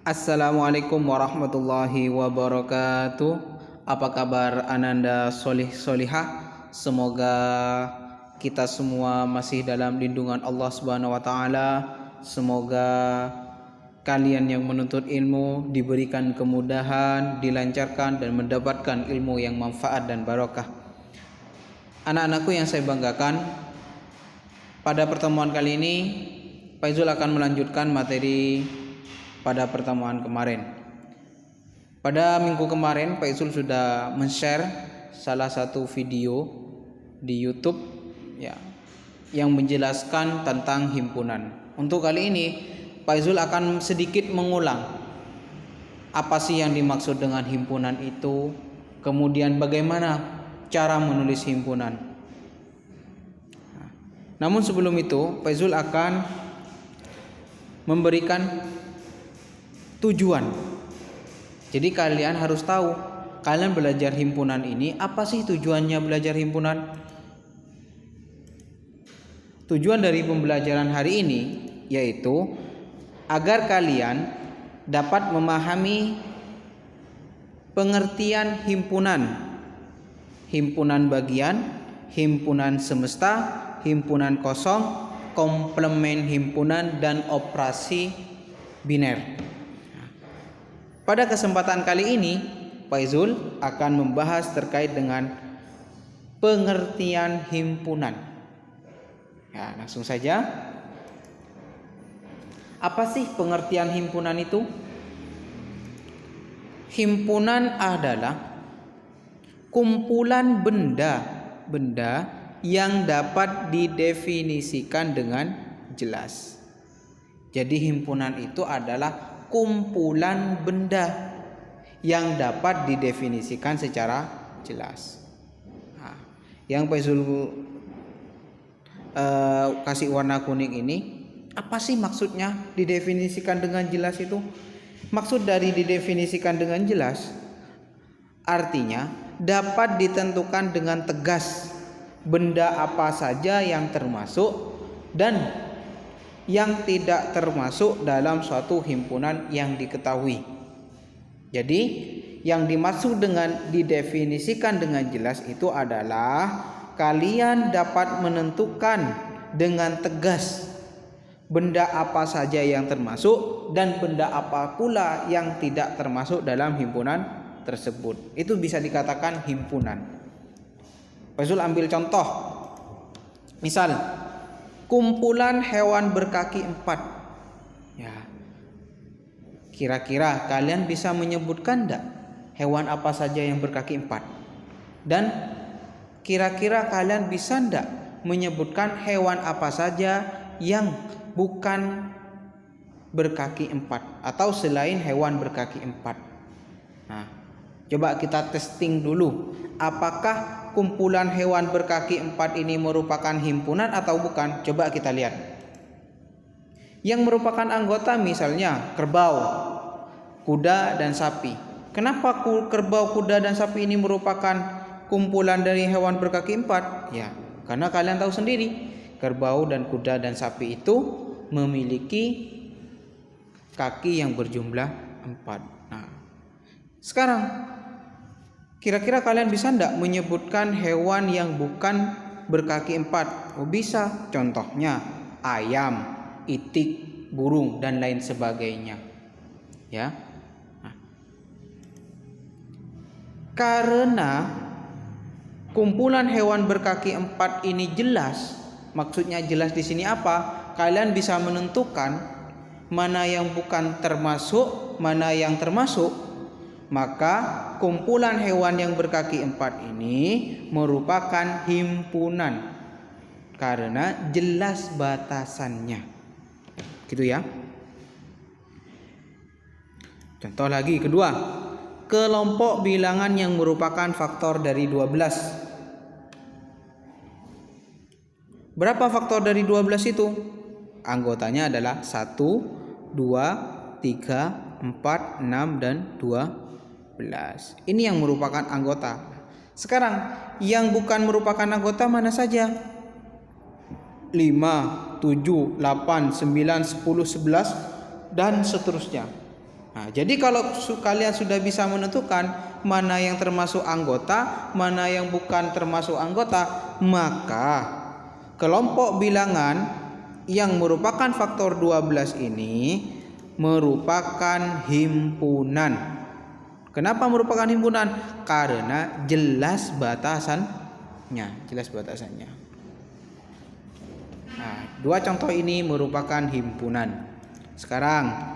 Assalamualaikum warahmatullahi wabarakatuh. Apa kabar Ananda Solih Solihah? Semoga kita semua masih dalam lindungan Allah Subhanahu wa taala. Semoga kalian yang menuntut ilmu diberikan kemudahan, dilancarkan dan mendapatkan ilmu yang manfaat dan barokah. Anak-anakku yang saya banggakan, pada pertemuan kali ini Faizul akan melanjutkan materi pada pertemuan kemarin. Pada minggu kemarin Faizul sudah men-share salah satu video di YouTube ya, yang menjelaskan tentang himpunan. Untuk kali ini Faizul akan sedikit mengulang apa sih yang dimaksud dengan himpunan itu, kemudian bagaimana cara menulis himpunan. Namun sebelum itu Faizul akan memberikan tujuan. Jadi kalian harus tahu, kalian belajar himpunan ini apa sih tujuannya belajar himpunan? Tujuan dari pembelajaran hari ini yaitu agar kalian dapat memahami pengertian himpunan. Himpunan bagian, himpunan semesta, himpunan kosong, komplement himpunan dan operasi biner. Pada kesempatan kali ini, Faizul akan membahas terkait dengan pengertian himpunan. Ya, langsung saja. Apa sih pengertian himpunan itu? Himpunan adalah kumpulan benda yang dapat didefinisikan dengan jelas. Jadi himpunan itu adalah kumpulan benda yang dapat didefinisikan secara jelas. Nah, yang Faizul kasih warna kuning ini, apa sih maksudnya didefinisikan dengan jelas itu? Maksud dari didefinisikan dengan jelas artinya dapat ditentukan dengan tegas benda apa saja yang termasuk dan yang tidak termasuk dalam suatu himpunan yang diketahui. Jadi yang dimaksud dengan didefinisikan dengan jelas itu adalah kalian dapat menentukan dengan tegas benda apa saja yang termasuk dan benda apa pula yang tidak termasuk dalam himpunan tersebut. Itu bisa dikatakan himpunan. Faizul ambil contoh. Misal kumpulan hewan berkaki 4. Ya. Kira-kira kalian bisa menyebutkan enggak hewan apa saja yang berkaki 4? Dan kira-kira kalian bisa enggak menyebutkan hewan apa saja yang bukan berkaki 4 atau selain hewan berkaki 4? Nah, coba kita testing dulu. Apakah kumpulan hewan berkaki 4 ini merupakan himpunan atau bukan? Coba kita lihat. Yang merupakan anggota misalnya kerbau, kuda, dan sapi. Kenapa kerbau, kuda, dan sapi ini merupakan kumpulan dari hewan berkaki 4? Ya, karena kalian tahu sendiri, kerbau dan kuda dan sapi itu memiliki kaki yang berjumlah 4. Nah, sekarang kira-kira kalian bisa enggak menyebutkan hewan yang bukan berkaki 4? Oh, bisa. Contohnya ayam, itik, burung, dan lain sebagainya. Ya. Nah, karena kumpulan hewan berkaki 4 ini jelas, maksudnya jelas di sini apa? Kalian bisa menentukan mana yang bukan termasuk, mana yang termasuk. Maka kumpulan hewan yang berkaki 4 ini merupakan himpunan karena jelas batasannya. Gitu ya. Contoh lagi kedua, kelompok bilangan yang merupakan faktor dari 12. Berapa faktor dari 12 itu? Anggotanya adalah 1, 2, 3, 4, 6, dan 12. Ini yang merupakan anggota. Sekarang yang bukan merupakan anggota mana saja? 5, 7, 8, 9, 10, 11 dan seterusnya. Nah, jadi kalau kalian sudah bisa menentukan mana yang termasuk anggota, mana yang bukan termasuk anggota, maka kelompok bilangan yang merupakan faktor 12 ini merupakan himpunan. Kenapa merupakan himpunan? Karena jelas batasannya, Nah, dua contoh ini merupakan himpunan. Sekarang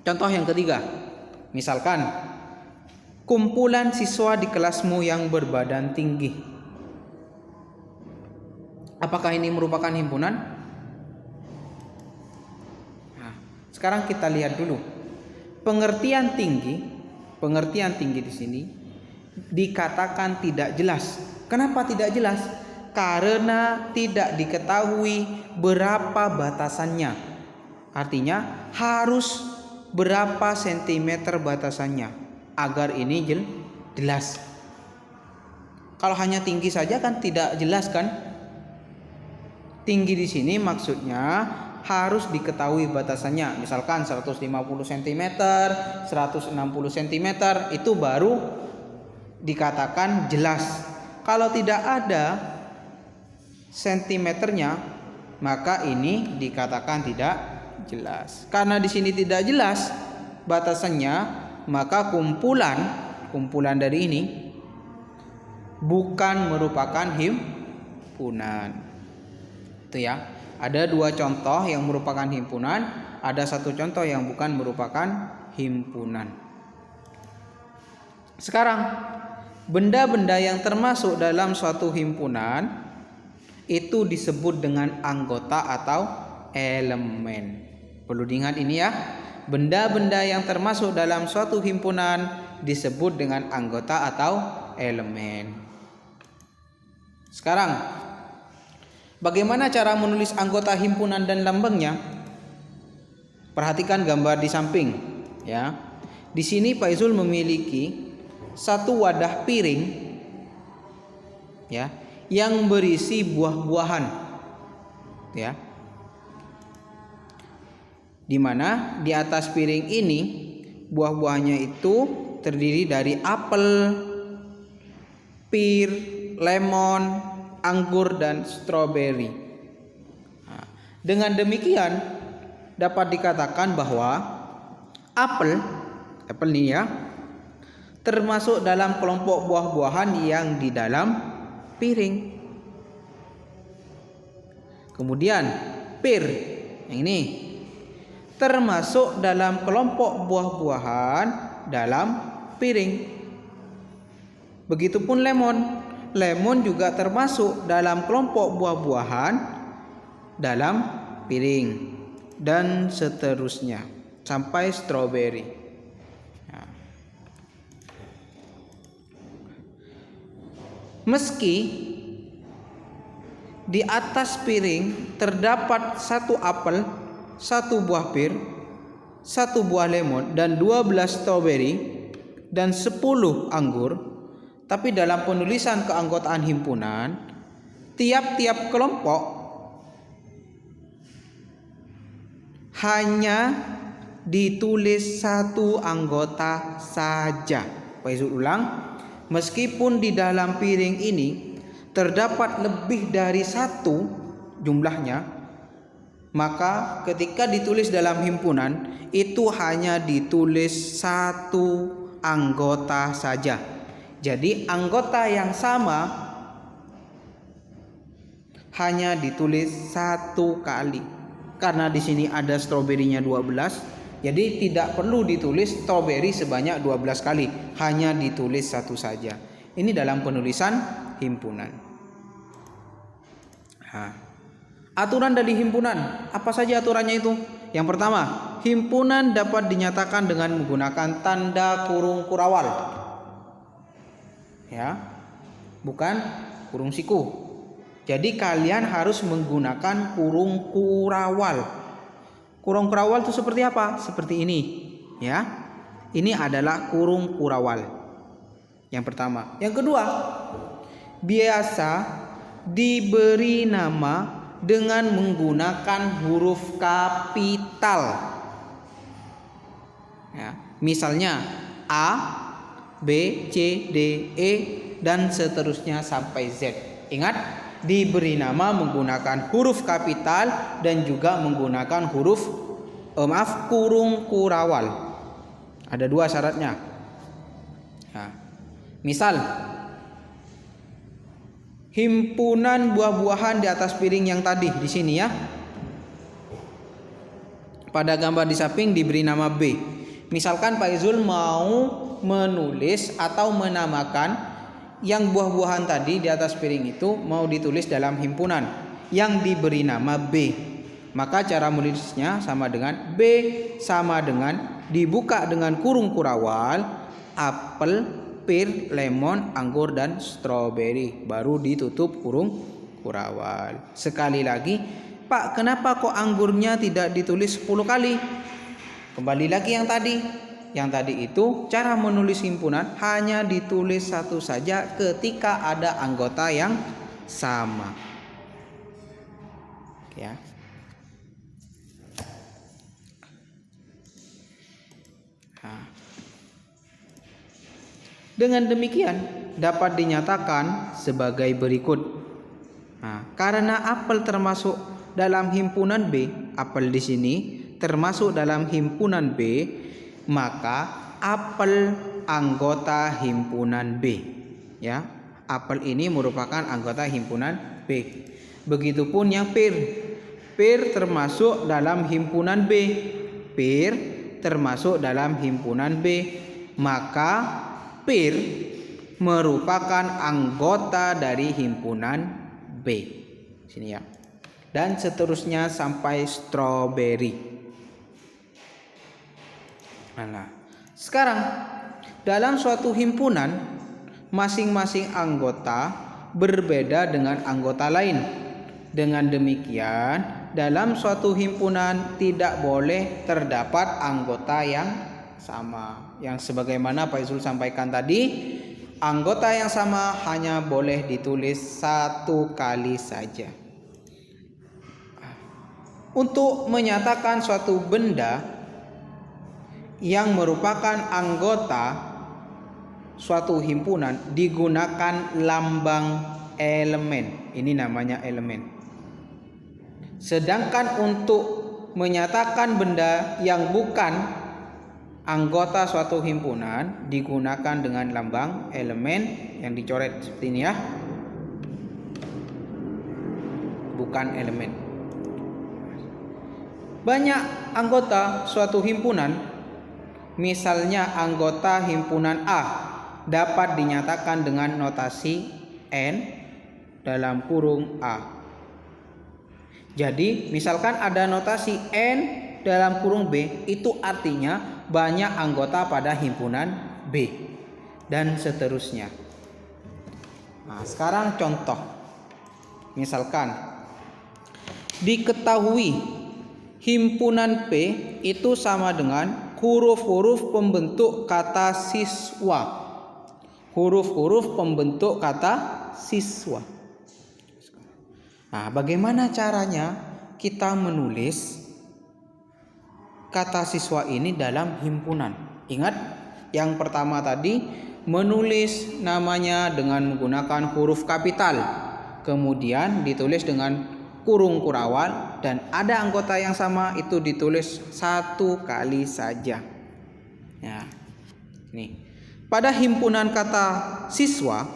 contoh yang ketiga, misalkan kumpulan siswa di kelasmu yang berbadan tinggi. Apakah ini merupakan himpunan? Nah, sekarang kita lihat dulu. Pengertian tinggi di sini dikatakan tidak jelas. Kenapa tidak jelas? Karena tidak diketahui berapa batasannya. Artinya harus berapa sentimeter batasannya agar ini jelas. Kalau hanya tinggi saja kan tidak jelas kan? Tinggi di sini maksudnya harus diketahui batasannya. Misalkan 150 cm, 160 cm itu baru dikatakan jelas. Kalau tidak ada sentimeternya, maka ini dikatakan tidak jelas. Karena di sini tidak jelas batasannya, maka kumpulan dari ini bukan merupakan himpunan. Itu ya. Ada dua contoh yang merupakan himpunan, ada satu contoh yang bukan merupakan himpunan. Sekarang, benda-benda yang termasuk dalam suatu himpunan itu disebut dengan anggota atau elemen. Perlu diingat ini ya. Benda-benda yang termasuk dalam suatu himpunan disebut dengan anggota atau elemen. Sekarang, bagaimana cara menulis anggota himpunan dan lambangnya? Perhatikan gambar di samping ya. Di sini Pak Izul memiliki satu wadah piring ya yang berisi buah-buahan ya. Di mana di atas piring ini buah-buahnya itu terdiri dari apel, pir, lemon, anggur dan stroberi. Nah, dengan demikian dapat dikatakan bahwa apel nih ya termasuk dalam kelompok buah-buahan yang di dalam piring. Kemudian pir yang ini termasuk dalam kelompok buah-buahan dalam piring. Begitupun lemon. Lemon juga termasuk dalam kelompok buah-buahan dalam piring dan seterusnya sampai stroberi. Nah. Meski di atas piring terdapat satu apel, satu buah pir, satu buah lemon dan 12 stroberi dan 10 anggur, tapi dalam penulisan keanggotaan himpunan, tiap-tiap kelompok hanya ditulis satu anggota saja. Pak Izul ulang, meskipun di dalam piring ini terdapat lebih dari satu jumlahnya, maka ketika ditulis dalam himpunan itu hanya ditulis satu anggota saja. Jadi anggota yang sama hanya ditulis satu kali. Karena di sini ada stroberinya 12, jadi tidak perlu ditulis stroberi sebanyak 12 kali, hanya ditulis satu saja. Ini dalam penulisan himpunan. Aturan dari himpunan, apa saja aturannya itu? Yang pertama, himpunan dapat dinyatakan dengan menggunakan tanda kurung kurawal. Ya. Bukan kurung siku. Jadi kalian harus menggunakan kurung kurawal. Kurung kurawal itu seperti apa? Seperti ini, ya. Ini adalah kurung kurawal. Yang pertama. Yang kedua, biasa diberi nama dengan menggunakan huruf kapital. Ya, misalnya A, B, C, D, E dan seterusnya sampai Z. Ingat, diberi nama menggunakan huruf kapital dan juga menggunakan huruf kurung kurawal. Ada 2 syaratnya. Nah, misal himpunan buah-buahan di atas piring yang tadi di sini ya. Pada gambar di samping diberi nama B. Misalkan Pak Izul mau menulis atau menamakan yang buah-buahan tadi di atas piring itu mau ditulis dalam himpunan yang diberi nama B. Maka cara menulisnya sama dengan B sama dengan dibuka dengan kurung kurawal apel, pir, lemon, anggur dan stroberi, baru ditutup kurung kurawal. Sekali lagi, Pak, kenapa kok anggurnya tidak ditulis 10 kali? Kembali lagi yang tadi. Yang tadi itu cara menulis himpunan hanya ditulis satu saja ketika ada anggota yang sama. Ya. Nah. Dengan demikian dapat dinyatakan sebagai berikut. Nah, karena apel termasuk dalam himpunan B, apel di sini termasuk dalam himpunan B, maka apel anggota himpunan B. Ya, apel ini merupakan anggota himpunan B. Begitupun yang pir. Pir termasuk dalam himpunan B. Pir termasuk dalam himpunan B, maka pir merupakan anggota dari himpunan B. Sini ya. Dan seterusnya sampai stroberi. Nah, sekarang dalam suatu himpunan masing-masing anggota berbeda dengan anggota lain. Dengan demikian, dalam suatu himpunan tidak boleh terdapat anggota yang sama. Yang sebagaimana Pak Izul sampaikan tadi, anggota yang sama hanya boleh ditulis 1 kali saja. Untuk menyatakan suatu benda yang merupakan anggota suatu himpunan digunakan lambang elemen. Ini namanya elemen. Sedangkan untuk menyatakan benda yang bukan anggota suatu himpunan digunakan dengan lambang elemen yang dicoret seperti ini ya. Bukan elemen. Banyak anggota suatu himpunan, misalnya anggota himpunan A, dapat dinyatakan dengan notasi N dalam kurung A. Jadi misalkan ada notasi N dalam kurung B, itu artinya banyak anggota pada himpunan B dan seterusnya. Nah, sekarang contoh. Misalkan diketahui himpunan P itu sama dengan huruf-huruf pembentuk kata siswa. Huruf-huruf pembentuk kata siswa. Nah, bagaimana caranya kita menulis kata siswa ini dalam himpunan? Ingat, yang pertama tadi menulis namanya dengan menggunakan huruf kapital, kemudian ditulis dengan kurung kurawal, dan ada anggota yang sama itu ditulis 1 kali saja. Ya, nih. Pada himpunan kata siswa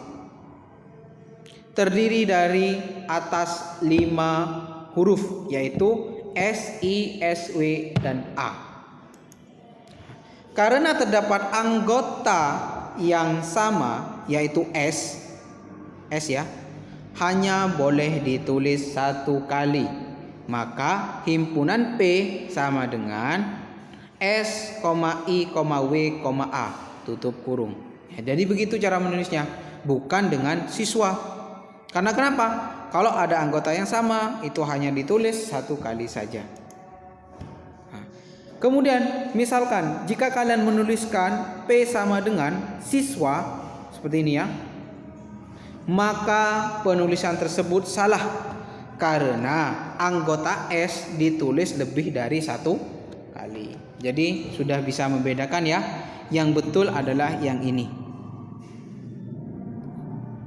terdiri dari atas 5 huruf, yaitu S, I, S, W, dan A. Karena terdapat anggota yang sama, yaitu S ya, hanya boleh ditulis 1 kali. Maka himpunan P sama dengan S, I, W, A, tutup kurung. Ya, jadi begitu cara menulisnya, bukan dengan siswa. Karena kenapa? Kalau ada anggota yang sama, itu hanya ditulis 1 kali saja. Nah, kemudian misalkan jika kalian menuliskan P sama dengan siswa seperti ini ya, maka penulisan tersebut salah karena anggota S ditulis lebih dari 1 kali. Jadi sudah bisa membedakan ya. Yang betul adalah yang ini.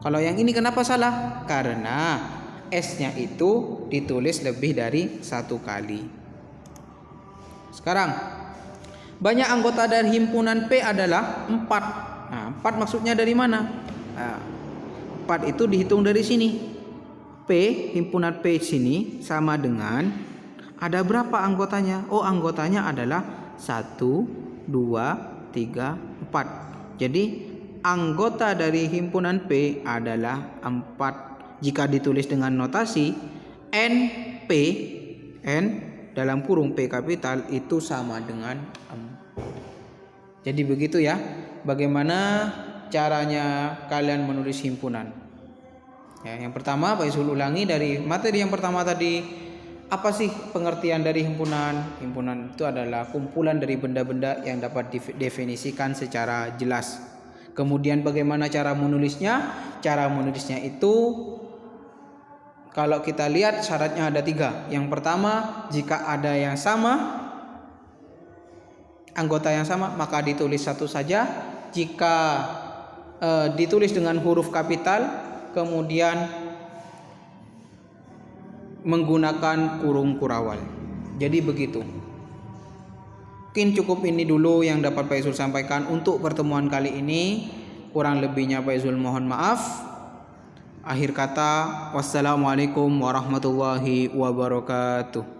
Kalau yang ini kenapa salah? Karena S-nya itu ditulis lebih dari 1 kali. Sekarang, banyak anggota dari himpunan P adalah 4. Nah, 4 maksudnya dari mana? Nah, 4 itu dihitung dari sini. P, himpunan P sini sama dengan ada berapa anggotanya? Oh, anggotanya adalah 1, 2, 3, 4. Jadi anggota dari himpunan P adalah 4. Jika ditulis dengan notasi NP, N dalam kurung P kapital itu sama dengan 4. Jadi begitu ya, bagaimana caranya kalian menulis himpunan. Ya, yang pertama Pak Yusuf ulangi dari materi yang pertama tadi. Apa sih pengertian dari himpunan? Himpunan itu adalah kumpulan dari benda-benda yang dapat didefinisikan secara jelas. Kemudian bagaimana cara menulisnya? Cara menulisnya itu kalau kita lihat syaratnya ada 3. Yang pertama, jika ada yang sama, anggota yang sama, maka ditulis satu saja. Jika ditulis dengan huruf kapital, kemudian menggunakan kurung kurawal. Jadi begitu. Mungkin cukup ini dulu yang dapat Pak Yusuf sampaikan untuk pertemuan kali ini. Kurang lebihnya Pak Yusuf mohon maaf. Akhir kata, wassalamualaikum warahmatullahi wabarakatuh.